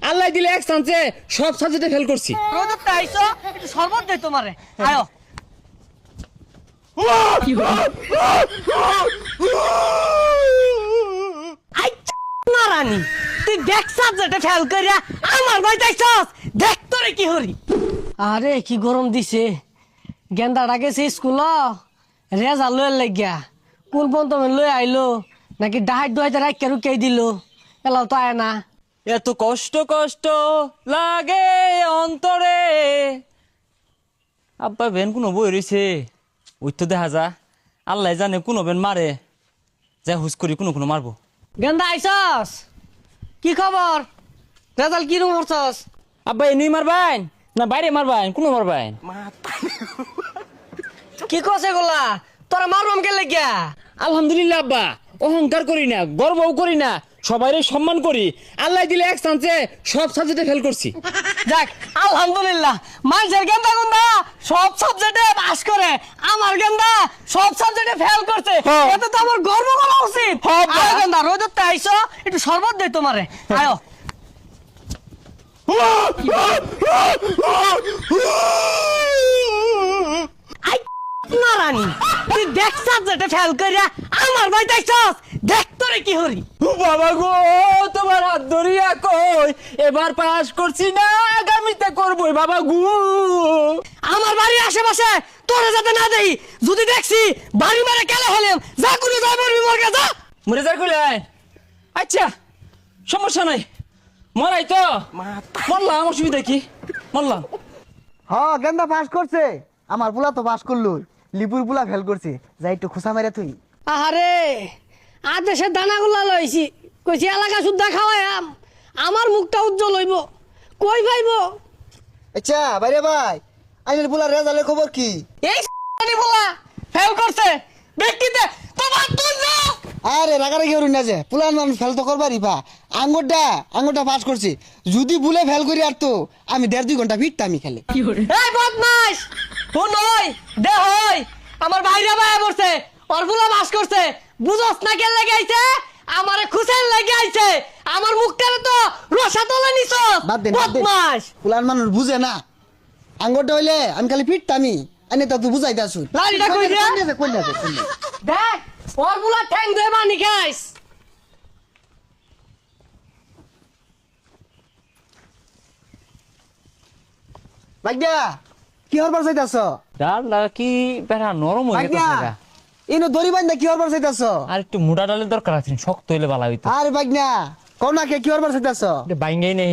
আল্লাহ দিলে এক চান্সে সব সাবজেক্টে ফেল করছি। রোদতে আইছো একটু শরবত দেই তোমারে আয়ো আই না রানী তুই দেখ সাবজেক্টে ফেল করিয়া আমার ভাই দেখছস দেখ তোরে কি হরি আরে কি গরম দিছে গেন্দাটা গেছে স্কুল রেজাল্ট লয়ে লাগিয়া কোন পর্যন্ত লয়ে আইলো নাকি ডাহাই দুহাইতে রাখ রুকিয়ে দিল এলাও তো আয় না এত কষ্ট কষ্ট লাগে অন্তরে। আব্বা বেন কোনো বই রয়েছে ওই তো দেখা যা আল্লাহ জানে কোনো বেন মারে যা হুস করি কোনো মারবো। গেন্দা আইসস কি খবর রেজাল্ট কি রকম করছস আব্বা এনুই মারবাইন না বাইরে মারবাইন কোনো মারবাইন? কি কছে গোলা তোরা মারবাম কে লাগিয়া আলহামদুলিল্লাহ আব্বা, অহংকার করি না, গর্বও করি না, সবাইরে সম্মান করি। আল্লাহ দিলে এক চান্সে সব সাবজেক্টে ফেল করছি। যাক আলহামদুলিল্লাহ মানুষের গেন্দা গুন্দা সব সাবজেক্টে পাস করে আমার গেন্দা সব সাবজেক্টে ফেল করছে এতে তো আমার গর্ব করা উচিত। আয় গেন্দা রোদতে আইছো একটু শরবত দেই তোমারে আয়ো আই না রানী তুই দেখ সাবজেক্টে ফেল করিয়া আমার ভাই দেখছস দেখ তোরে কি হরি বাবা গো তোমার হাত ধরিয়া কই এবার পাস করছি না আগামীতে করবই বাবা গো। আমার বাড়ির আশেপাশে তোরে যাতে না দেই যদি দেখছি বাড়ি মারে কেলে হলাম যা করে যা বলবি মোর কাছে মরে যার কইলে আচ্ছা সমস্যা নাই মরাই তো মরলাম অসুবিধা কি মরলাম। হ্যাঁ গেন্দা পাস করছে আমার পোলা তো পাস করলো লিপুর পোলা ফেল করছে যাই একটু খোসা মেরে তুই আরে আদেশের দানাগুলা লইছি কইছি এলাকা শুদ্ধা খাওয়াইম আমার মুখটা উজ্জ্বল হইব কই পাইব আচ্ছা বাইরে ভাই আইনের পোলা রেজাল্টের খবর কি? এই বলা ফেল করছে ব্যক্তিতে তোমার তুই না আরে রাগারাগি করুন না যে পোলার মানুষ ফেল তো করবারই পা আঙ্গুরটা পাস করছি যদি ভুলে ফেল করি আর তো আমি 1.5-2 ঘন্টা ফিরতাম খেলে। এই বদমাশ শুন ওই দে হই আমার বাইরে বাইরে পড়ছে অরবুলা বাস করছে বুঝছ না কে লাগি আইছে আমারে খুশাল লাগি আইছে আমার মুখটারে তো রসা তলে নিছ বাদ দেন বদমাশ পোলার মানুষ বুঝে না আঙ্গুরটা হইলে আমি খালি ফিরতামই আনে তা তুই বুঝাইতে আসুন লাড়িটা কই দে কই না দেখ অরবুলা ঠ্যাং দে বানি খাইস ভাগ্যা কি হরবার চাইতাছ? ডাল কি বেড়া নরম হয়ে ভাগ্যা গেছে ইনো দড়ি বান্ধা কি হরবার চাইতাছ? আর একটু মোটা ডালের দরকার আছে শক্ত হইলে ভালো হইতো। আরে ভাগ্যা কোন না কে কি হরবার চাইতাছ? বাইঙ্গাই নেই